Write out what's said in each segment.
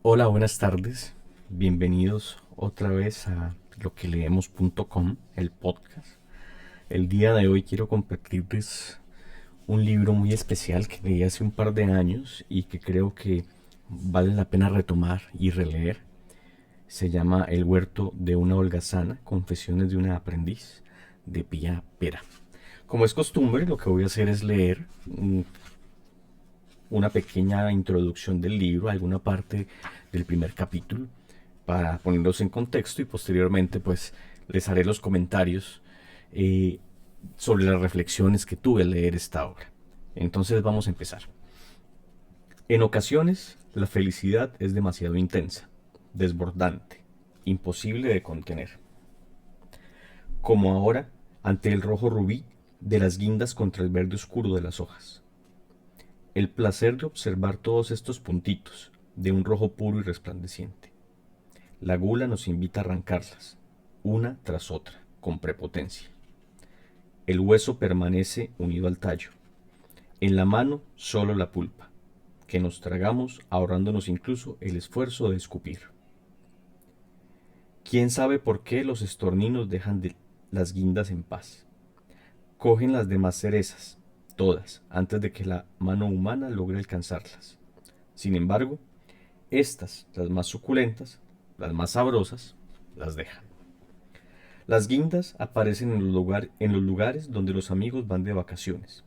Hola, buenas tardes. Bienvenidos otra vez a loqueleemos.com, el podcast. El día de hoy quiero compartirles un libro muy especial que leí hace un par de años y que creo que vale la pena retomar y releer. Se llama El huerto de una holgazana, confesiones de una aprendiz, de Pía Pera. Como es costumbre, lo que voy a hacer es leer una pequeña introducción del libro, alguna parte del primer capítulo, para ponerlos en contexto y posteriormente pues les haré los comentarios eh, sobre las reflexiones que tuve al leer esta obra. Entonces vamos a empezar. En ocasiones la felicidad es demasiado intensa, desbordante, imposible de contener, como ahora ante el rojo rubí de las guindas contra el verde oscuro de las hojas. El placer de observar todos estos puntitos de un rojo puro y resplandeciente. La gula nos invita a arrancarlas, una tras otra, con prepotencia. El hueso permanece unido al tallo. En la mano solo la pulpa, que nos tragamos ahorrándonos incluso el esfuerzo de escupir. ¿Quién sabe por qué los estorninos dejan las guindas en paz? Cogen las demás cerezas, todas, antes de que la mano humana logre alcanzarlas. Sin embargo, estas, las más suculentas, las más sabrosas, las dejan. Las guindas aparecen en los lugares donde los amigos van de vacaciones.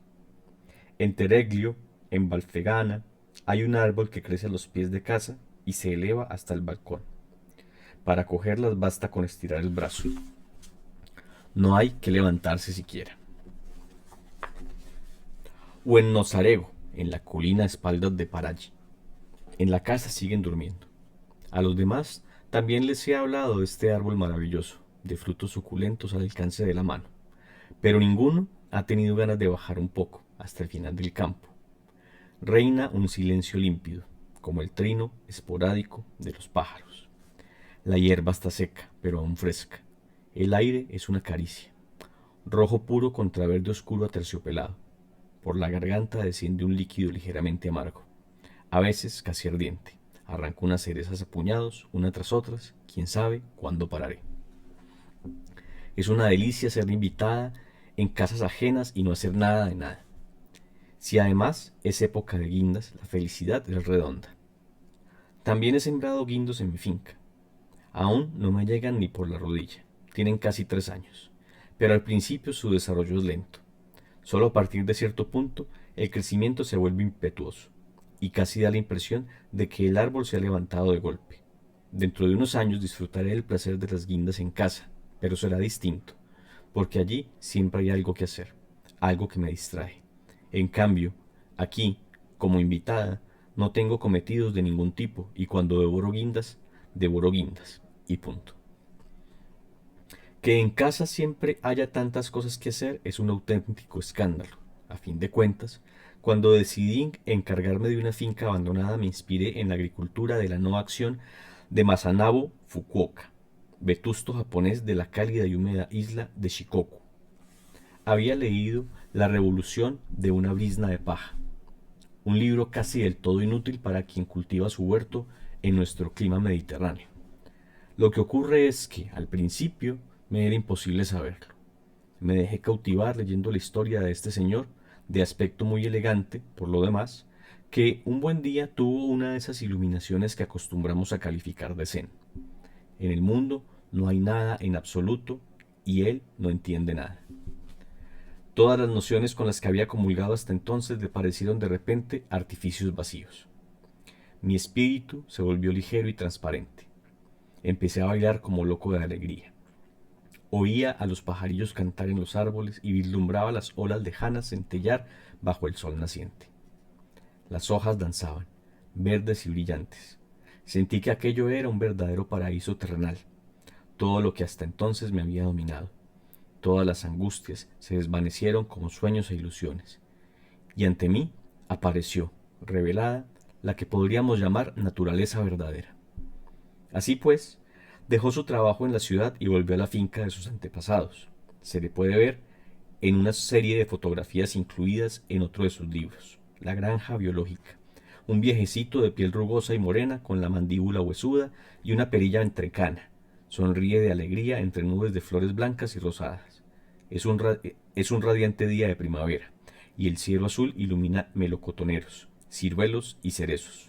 En Tereglio, en Valfegana, hay un árbol que crece a los pies de casa y se eleva hasta el balcón. Para cogerlas basta con estirar el brazo. No hay que levantarse siquiera. O en Nozarego, en la colina a espaldas de Paraji. En la casa siguen durmiendo. A los demás también les he hablado de este árbol maravilloso, de frutos suculentos al alcance de la mano. Pero ninguno ha tenido ganas de bajar un poco hasta el final del campo. Reina un silencio límpido, como el trino esporádico de los pájaros. La hierba está seca, pero aún fresca. El aire es una caricia. Rojo puro contra verde oscuro aterciopelado. Por la garganta desciende un líquido ligeramente amargo, a veces casi ardiente. Arranco unas cerezas a puñados, una tras otras, quién sabe cuándo pararé. Es una delicia ser invitada en casas ajenas y no hacer nada de nada. Si además es época de guindas, la felicidad es redonda. También he sembrado guindos en mi finca. Aún no me llegan ni por la rodilla. Tienen casi 3 años. Pero al principio su desarrollo es lento. Solo a partir de cierto punto el crecimiento se vuelve impetuoso y casi da la impresión de que el árbol se ha levantado de golpe. Dentro de unos años disfrutaré del placer de las guindas en casa, pero será distinto, porque allí siempre hay algo que hacer, algo que me distrae. En cambio, aquí, como invitada, no tengo cometidos de ningún tipo y cuando devoro guindas y punto. Que en casa siempre haya tantas cosas que hacer es un auténtico escándalo. A fin de cuentas, cuando decidí encargarme de una finca abandonada me inspiré en la agricultura de la no acción de Masanabo Fukuoka, vetusto japonés de la cálida y húmeda isla de Shikoku. Había leído La revolución de una brizna de paja, un libro casi del todo inútil para quien cultiva su huerto en nuestro clima mediterráneo. Lo que ocurre es que, al principio, me era imposible saberlo. Me dejé cautivar leyendo la historia de este señor, de aspecto muy elegante, por lo demás, que un buen día tuvo una de esas iluminaciones que acostumbramos a calificar de zen. En el mundo no hay nada en absoluto y él no entiende nada. Todas las nociones con las que había comulgado hasta entonces le parecieron de repente artificios vacíos. Mi espíritu se volvió ligero y transparente. Empecé a bailar como loco de alegría. Oía a los pajarillos cantar en los árboles y vislumbraba las olas lejanas centellar bajo el sol naciente. Las hojas danzaban, verdes y brillantes. Sentí que aquello era un verdadero paraíso terrenal, todo lo que hasta entonces me había dominado. Todas las angustias se desvanecieron como sueños e ilusiones, y ante mí apareció, revelada, la que podríamos llamar naturaleza verdadera. Así pues, dejó su trabajo en la ciudad y volvió a la finca de sus antepasados. Se le puede ver en una serie de fotografías incluidas en otro de sus libros, La Granja Biológica, un viejecito de piel rugosa y morena, con la mandíbula huesuda y una perilla entrecana. Sonríe de alegría entre nubes de flores blancas y rosadas. Es un radiante día de primavera, y el cielo azul ilumina melocotoneros, ciruelos y cerezos.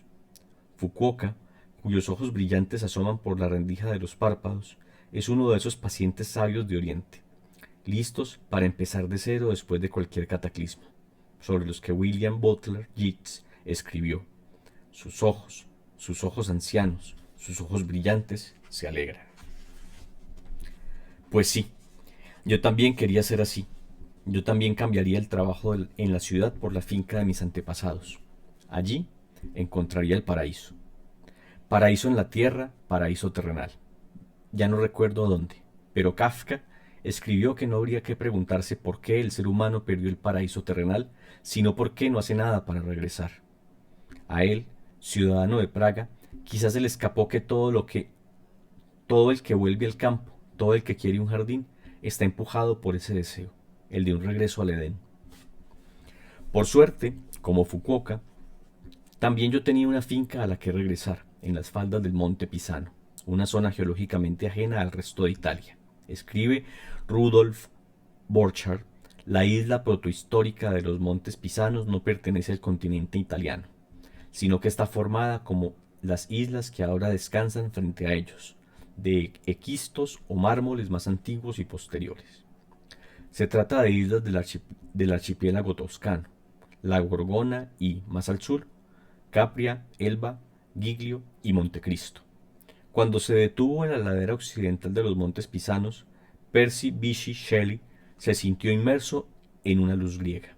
Fukuoka, cuyos ojos brillantes asoman por la rendija de los párpados, es uno de esos pacientes sabios de Oriente, listos para empezar de cero después de cualquier cataclismo, sobre los que William Butler Yeats escribió: sus ojos ancianos, sus ojos brillantes, se alegran. Pues sí, yo también quería ser así. Yo también cambiaría el trabajo en la ciudad por la finca de mis antepasados. Allí encontraría el paraíso. Paraíso en la tierra, paraíso terrenal. Ya no recuerdo dónde, pero Kafka escribió que no habría que preguntarse por qué el ser humano perdió el paraíso terrenal, sino por qué no hace nada para regresar. A él, ciudadano de Praga, quizás se le escapó que todo el que vuelve al campo, todo el que quiere un jardín, está empujado por ese deseo, el de un regreso al Edén. Por suerte, como Fukuoka, también yo tenía una finca a la que regresar, en las faldas del Monte Pisano, una zona geológicamente ajena al resto de Italia. Escribe Rudolf Borchardt: la isla protohistórica de los Montes Pisanos no pertenece al continente italiano, sino que está formada como las islas que ahora descansan frente a ellos, de esquistos o mármoles más antiguos y posteriores. Se trata de islas del archipiélago toscano, la Gorgona y, más al sur, Capria, Elba, Giglio y Montecristo. Cuando se detuvo en la ladera occidental de los Montes Pisanos, Percy Bysshe Shelley se sintió inmerso en una luz griega.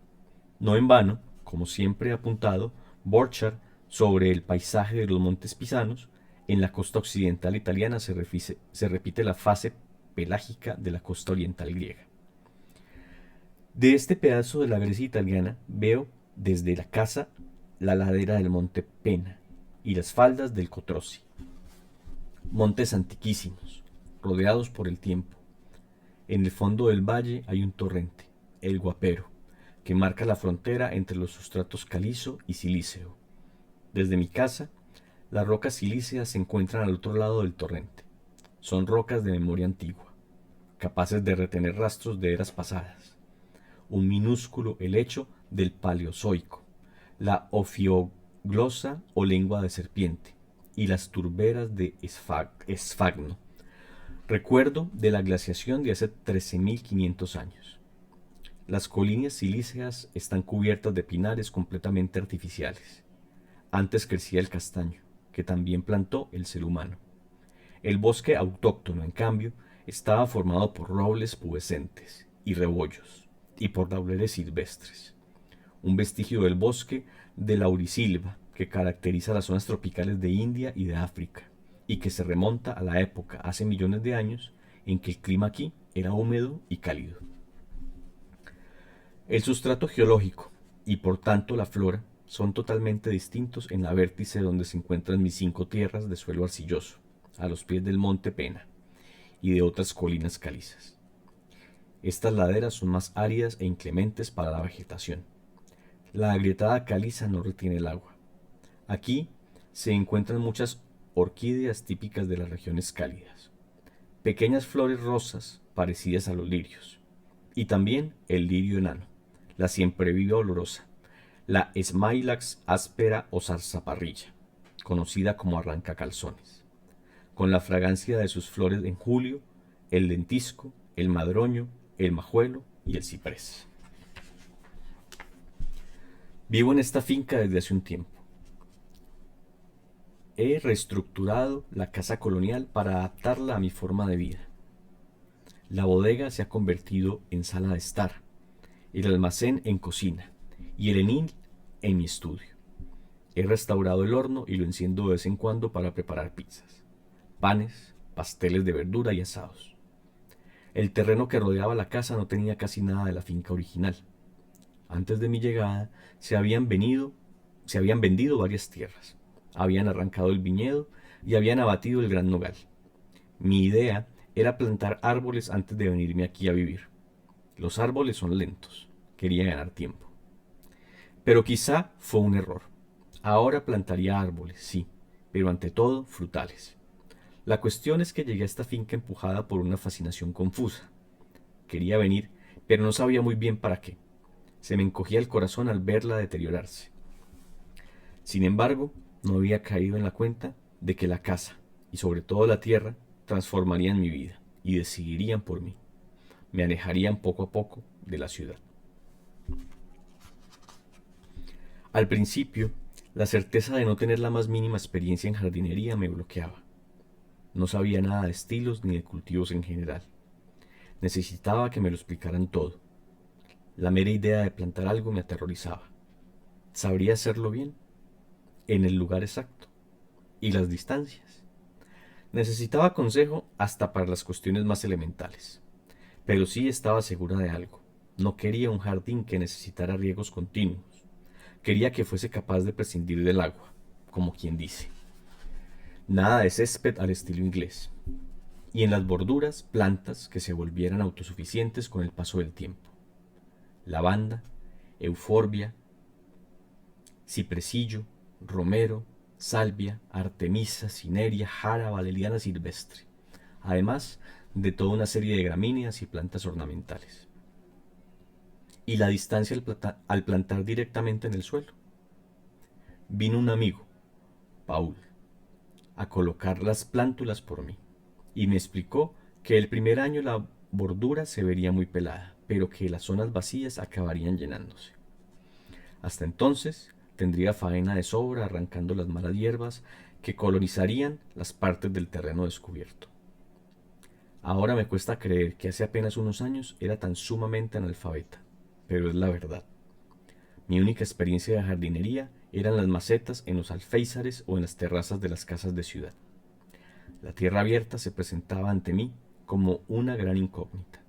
No en vano, como siempre ha apuntado Borchardt sobre el paisaje de los Montes Pisanos, en la costa occidental italiana se repite la fase pelágica de la costa oriental griega. De este pedazo de la Grecia italiana veo desde la casa la ladera del Monte Pena y las faldas del Cotrosi. Montes antiquísimos, rodeados por el tiempo. En el fondo del valle hay un torrente, el Guapero, que marca la frontera entre los sustratos calizo y silíceo. Desde mi casa, las rocas silíceas se encuentran al otro lado del torrente. Son rocas de memoria antigua, capaces de retener rastros de eras pasadas. Un minúsculo helecho del Paleozoico, la ofioglosa o lengua de serpiente, y las turberas de Esfagno, recuerdo de la glaciación de hace 13.500 años. Las colinas silíceas están cubiertas de pinares completamente artificiales. Antes crecía el castaño, que también plantó el ser humano. El bosque autóctono, en cambio, estaba formado por robles pubescentes y rebollos, y por laureles silvestres. Un vestigio del bosque de laurisilva que caracteriza las zonas tropicales de India y de África, y que se remonta a la época, hace millones de años, en que el clima aquí era húmedo y cálido. El sustrato geológico, y por tanto la flora, son totalmente distintos en la vértice donde se encuentran mis 5 tierras de suelo arcilloso, a los pies del Monte Pena, y de otras colinas calizas. Estas laderas son más áridas e inclementes para la vegetación. La agrietada caliza no retiene el agua. Aquí se encuentran muchas orquídeas típicas de las regiones cálidas, pequeñas flores rosas parecidas a los lirios, y también el lirio enano, la siempreviva olorosa, la Smilax áspera o zarzaparrilla, conocida como arrancacalzones, con la fragancia de sus flores en julio, el lentisco, el madroño, el majuelo y el ciprés. Vivo en esta finca desde hace un tiempo. He reestructurado la casa colonial para adaptarla a mi forma de vida. La bodega se ha convertido en sala de estar, el almacén en cocina y el enil en mi estudio. He restaurado el horno y lo enciendo de vez en cuando para preparar pizzas, panes, pasteles de verdura y asados. El terreno que rodeaba la casa no tenía casi nada de la finca original. Antes de mi llegada se habían vendido varias tierras, habían arrancado el viñedo y habían abatido el gran nogal. Mi idea era plantar árboles antes de venirme aquí a vivir. Los árboles son lentos, quería ganar tiempo. Pero quizá fue un error. Ahora plantaría árboles, sí, pero ante todo frutales. La cuestión es que llegué a esta finca empujada por una fascinación confusa. Quería venir, pero no sabía muy bien para qué. Se me encogía el corazón al verla deteriorarse. Sin embargo, no había caído en la cuenta de que la casa, y sobre todo la tierra, transformarían mi vida y decidirían por mí. Me alejarían poco a poco de la ciudad. Al principio, la certeza de no tener la más mínima experiencia en jardinería me bloqueaba. No sabía nada de estilos ni de cultivos en general. Necesitaba que me lo explicaran todo. La mera idea de plantar algo me aterrorizaba. ¿Sabría hacerlo bien? ¿En el lugar exacto? ¿Y las distancias? Necesitaba consejo hasta para las cuestiones más elementales. Pero sí estaba segura de algo. No quería un jardín que necesitara riegos continuos. Quería que fuese capaz de prescindir del agua, como quien dice. Nada de césped al estilo inglés. Y en las borduras, plantas que se volvieran autosuficientes con el paso del tiempo. Lavanda, euforbia, cipresillo, romero, salvia, artemisa, cineria, jara, valeriana silvestre. Además de toda una serie de gramíneas y plantas ornamentales. Y la distancia al plantar directamente en el suelo. Vino un amigo, Paul, a colocar las plántulas por mí, y me explicó que el primer año la bordura se vería muy pelada, pero que las zonas vacías acabarían llenándose. Hasta entonces tendría faena de sobra arrancando las malas hierbas que colonizarían las partes del terreno descubierto. Ahora me cuesta creer que hace apenas unos años era tan sumamente analfabeta, pero es la verdad. Mi única experiencia de jardinería eran las macetas en los alféizares o en las terrazas de las casas de ciudad. La tierra abierta se presentaba ante mí como una gran incógnita.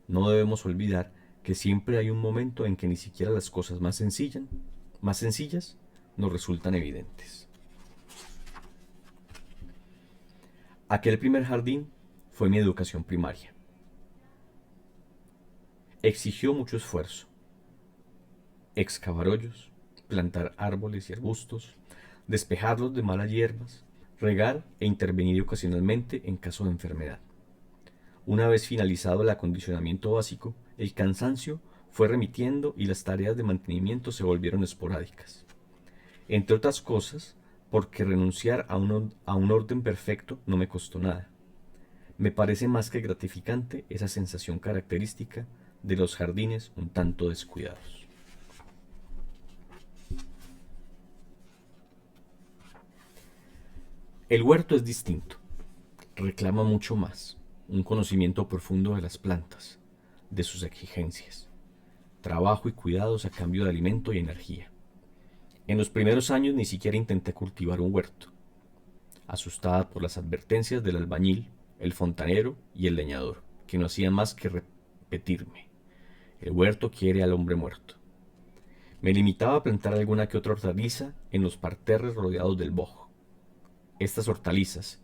No debemos olvidar que siempre hay un momento en que ni siquiera las cosas más sencillas nos resultan evidentes. Aquel primer jardín fue mi educación primaria. Exigió mucho esfuerzo. Excavar hoyos, plantar árboles y arbustos, despejarlos de malas hierbas, regar e intervenir ocasionalmente en caso de enfermedad. Una vez finalizado el acondicionamiento básico, el cansancio fue remitiendo y las tareas de mantenimiento se volvieron esporádicas. Entre otras cosas, porque renunciar a un orden perfecto no me costó nada. Me parece más que gratificante esa sensación característica de los jardines un tanto descuidados. El huerto es distinto, reclama mucho más, un conocimiento profundo de las plantas, de sus exigencias, trabajo y cuidados a cambio de alimento y energía. En los primeros años ni siquiera intenté cultivar un huerto, asustada por las advertencias del albañil, el fontanero y el leñador, que no hacían más que repetirme: el huerto quiere al hombre muerto. Me limitaba a plantar alguna que otra hortaliza en los parterres rodeados del boj. Estas hortalizas,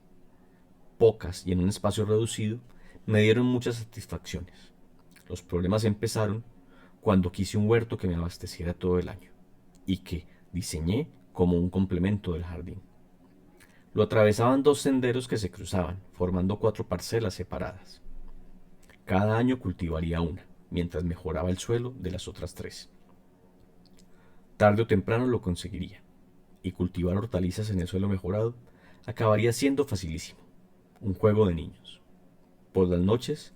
pocas y en un espacio reducido, me dieron muchas satisfacciones. Los problemas empezaron cuando quise un huerto que me abasteciera todo el año y que diseñé como un complemento del jardín. Lo atravesaban dos senderos que se cruzaban, formando 4 parcelas separadas. Cada año cultivaría una, mientras mejoraba el suelo de las otras 3. Tarde o temprano lo conseguiría, y cultivar hortalizas en el suelo mejorado acabaría siendo facilísimo, un juego de niños. Por las noches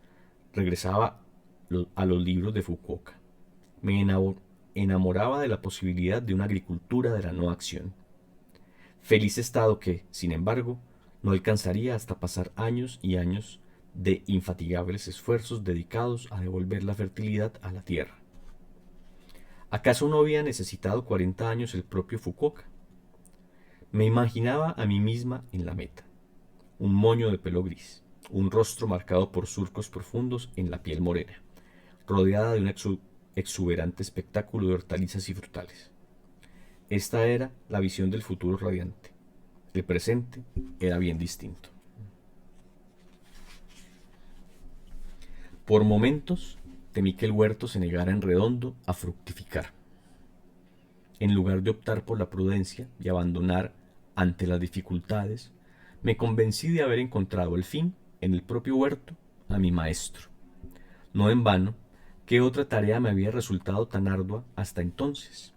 regresaba a los libros de Fukuoka. Me enamoraba de la posibilidad de una agricultura de la no acción. Feliz estado que, sin embargo, no alcanzaría hasta pasar años y años de infatigables esfuerzos dedicados a devolver la fertilidad a la tierra. ¿Acaso no había necesitado 40 años el propio Fukuoka? Me imaginaba a mí misma en la meta, un moño de pelo gris, un rostro marcado por surcos profundos en la piel morena, rodeada de un exuberante espectáculo de hortalizas y frutales. Esta era la visión del futuro radiante. El presente era bien distinto. Por momentos temí que el huerto se negara en redondo a fructificar. En lugar de optar por la prudencia y abandonar ante las dificultades, me convencí de haber encontrado al fin, en el propio huerto, a mi maestro. No en vano, ¿qué otra tarea me había resultado tan ardua hasta entonces?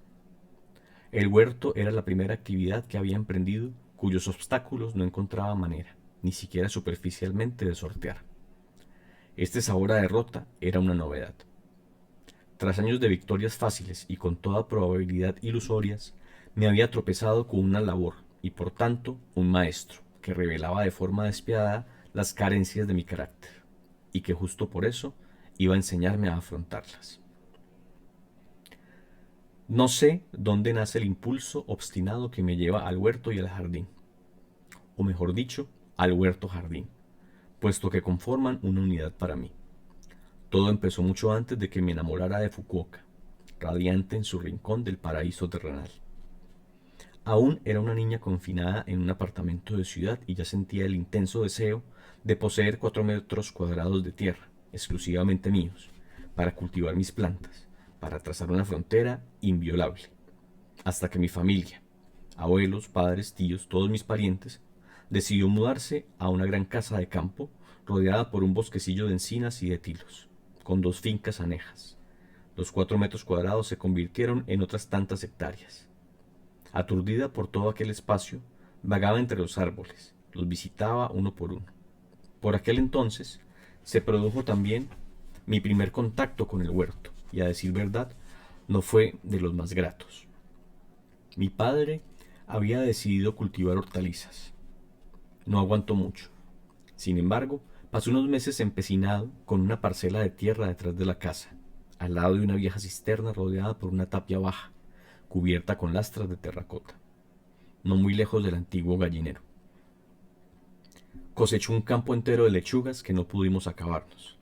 El huerto era la primera actividad que había emprendido cuyos obstáculos no encontraba manera, ni siquiera superficialmente, de sortear. Este sabor a derrota era una novedad. Tras años de victorias fáciles y con toda probabilidad ilusorias, me había tropezado con una labor y por tanto un maestro que revelaba de forma despiadada las carencias de mi carácter y que justo por eso iba a enseñarme a afrontarlas. No sé dónde nace el impulso obstinado que me lleva al huerto y al jardín, o mejor dicho, al huerto jardín, puesto que conforman una unidad para mí. Todo empezó mucho antes de que me enamorara de Fukuoka, radiante en su rincón del paraíso terrenal. Aún era una niña confinada en un apartamento de ciudad y ya sentía el intenso deseo de poseer 4 metros cuadrados de tierra, exclusivamente míos, para cultivar mis plantas, para trazar una frontera inviolable, hasta que mi familia, abuelos, padres, tíos, todos mis parientes, decidió mudarse a una gran casa de campo rodeada por un bosquecillo de encinas y de tilos, con 2 fincas anejas. Los 4 metros cuadrados se convirtieron en otras tantas hectáreas. Aturdida por todo aquel espacio, vagaba entre los árboles, los visitaba uno por uno. Por aquel entonces se produjo también mi primer contacto con el huerto, y a decir verdad, no fue de los más gratos. Mi padre había decidido cultivar hortalizas. No aguantó mucho. Sin embargo, pasó unos meses empecinado con una parcela de tierra detrás de la casa, al lado de una vieja cisterna rodeada por una tapia baja, cubierta con lastras de terracota, no muy lejos del antiguo gallinero. Cosechó un campo entero de lechugas que no pudimos acabarnos.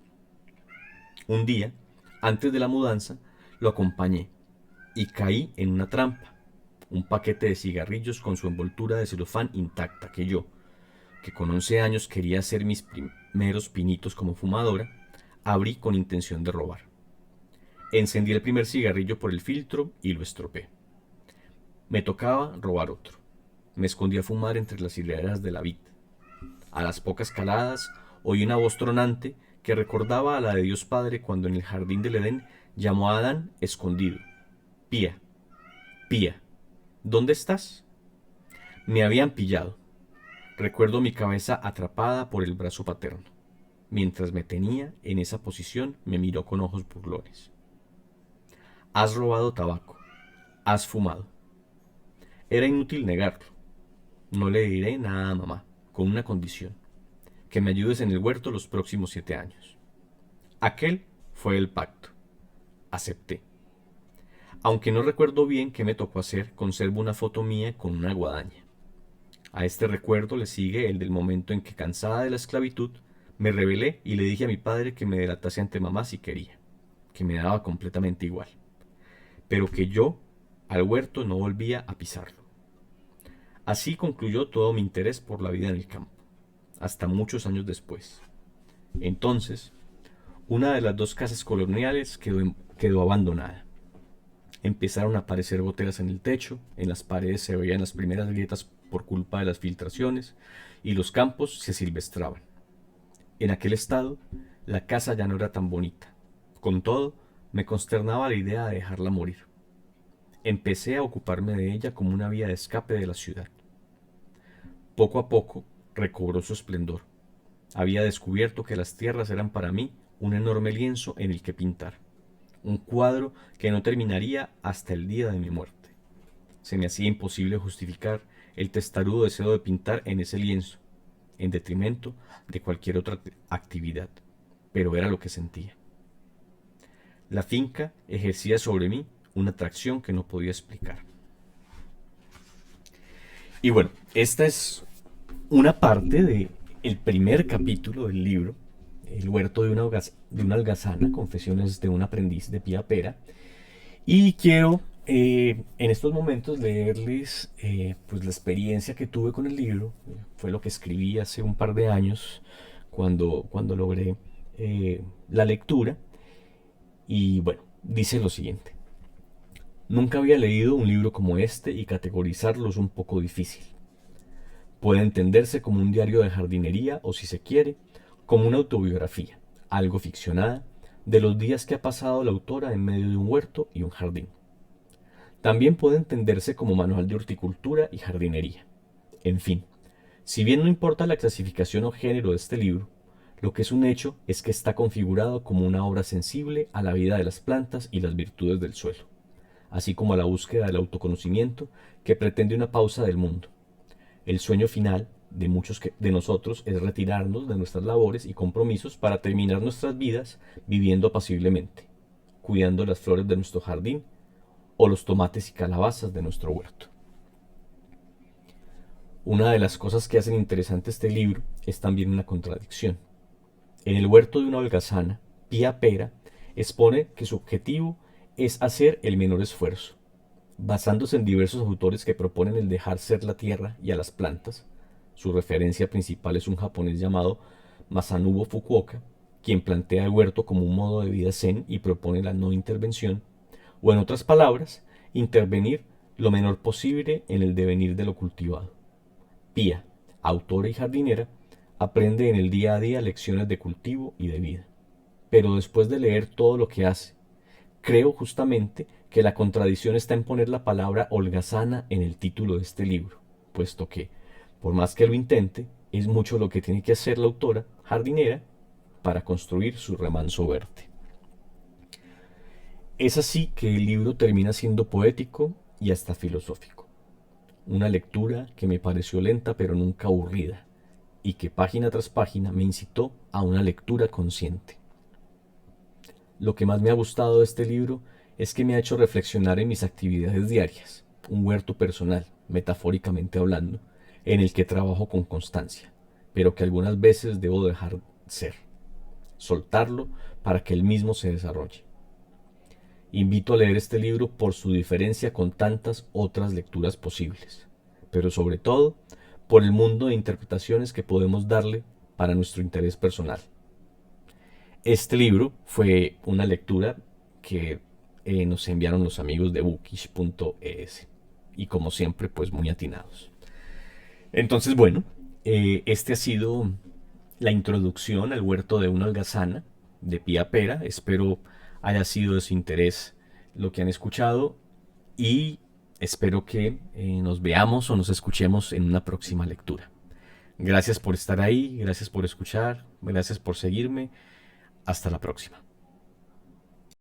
Un día, antes de la mudanza, lo acompañé y caí en una trampa, un paquete de cigarrillos con su envoltura de celofán intacta que con 11 años quería hacer mis primeros pinitos como fumadora, abrí con intención de robar. Encendí el primer cigarrillo por el filtro y lo estropeé. Me tocaba robar otro. Me escondí a fumar entre las hileras de la vid. A las pocas caladas oí una voz tronante que recordaba a la de Dios Padre cuando en el jardín del Edén llamó a Adán escondido. Pía, Pía, ¿dónde estás? Me habían pillado. Recuerdo mi cabeza atrapada por el brazo paterno. Mientras me tenía en esa posición, me miró con ojos burlones. Has robado tabaco. Has fumado. Era inútil negarlo. No le diré nada a mamá, con una condición: que me ayudes en el huerto los próximos 7 años. Aquel fue el pacto. Acepté. Aunque no recuerdo bien qué me tocó hacer, conservo una foto mía con una guadaña. A este recuerdo le sigue el del momento en que, cansada de la esclavitud, me rebelé y le dije a mi padre que me delatase ante mamá si quería, que me daba completamente igual, pero que yo al huerto no volvía a pisarlo. Así concluyó todo mi interés por la vida en el campo, hasta muchos años después. Entonces, una de las 2 casas coloniales quedó abandonada. Empezaron a aparecer goteras en el techo, en las paredes se veían las primeras grietas por culpa de las filtraciones, y los campos se silvestraban. En aquel estado, la casa ya no era tan bonita. Con todo, me consternaba la idea de dejarla morir. Empecé a ocuparme de ella como una vía de escape de la ciudad. Poco a poco recobró su esplendor. Había descubierto que las tierras eran para mí un enorme lienzo en el que pintar, un cuadro que no terminaría hasta el día de mi muerte. Se me hacía imposible justificar el testarudo deseo de pintar en ese lienzo, en detrimento de cualquier otra actividad, pero era lo que sentía. La finca ejercía sobre mí una atracción que no podía explicar. Y bueno, esta es una parte de el primer capítulo del libro, El huerto de una holgazana, Confesiones de un aprendiz de Pía Pera. Y quiero en estos momentos leerles pues la experiencia que tuve con el libro. Fue lo que escribí hace un par de años cuando logré la lectura. Y bueno, dice lo siguiente. Nunca había leído un libro como este y categorizarlo es un poco difícil. Puede entenderse como un diario de jardinería o, si se quiere, como una autobiografía, algo ficcionada, de los días que ha pasado la autora en medio de un huerto y un jardín. También puede entenderse como manual de horticultura y jardinería. En fin, si bien no importa la clasificación o género de este libro, lo que es un hecho es que está configurado como una obra sensible a la vida de las plantas y las virtudes del suelo, así como a la búsqueda del autoconocimiento que pretende una pausa del mundo. El sueño final de muchos de nosotros es retirarnos de nuestras labores y compromisos para terminar nuestras vidas viviendo apaciblemente, cuidando las flores de nuestro jardín o los tomates y calabazas de nuestro huerto. Una de las cosas que hacen interesante este libro es también una contradicción. En el huerto de una holgazana, Pía Pera expone que su objetivo es hacer el menor esfuerzo, basándose en diversos autores que proponen el dejar ser la tierra y a las plantas. Su referencia principal es un japonés llamado Masanobu Fukuoka, quien plantea el huerto como un modo de vida zen y propone la no intervención, o en otras palabras, intervenir lo menor posible en el devenir de lo cultivado. Pía, autora y jardinera, aprende en el día a día lecciones de cultivo y de vida. Pero después de leer todo lo que hace, creo justamente que la contradicción está en poner la palabra holgazana en el título de este libro, puesto que, por más que lo intente, es mucho lo que tiene que hacer la autora jardinera para construir su remanso verde. Es así que el libro termina siendo poético y hasta filosófico. Una lectura que me pareció lenta pero nunca aburrida, y que página tras página me incitó a una lectura consciente. Lo que más me ha gustado de este libro es que me ha hecho reflexionar en mis actividades diarias, un huerto personal, metafóricamente hablando, en el que trabajo con constancia, pero que algunas veces debo dejar ser, soltarlo para que él mismo se desarrolle. Invito a leer este libro por su diferencia con tantas otras lecturas posibles, pero sobre todo por el mundo de interpretaciones que podemos darle para nuestro interés personal. Este libro fue una lectura que nos enviaron los amigos de bookish.es y como siempre pues muy atinados. Entonces bueno, este ha sido la introducción al huerto de una holgazana de Pía Pera. Espero haya sido de su interés lo que han escuchado y espero que nos veamos o nos escuchemos en una próxima lectura. Gracias por estar ahí, gracias por escuchar, gracias por seguirme. Hasta la próxima.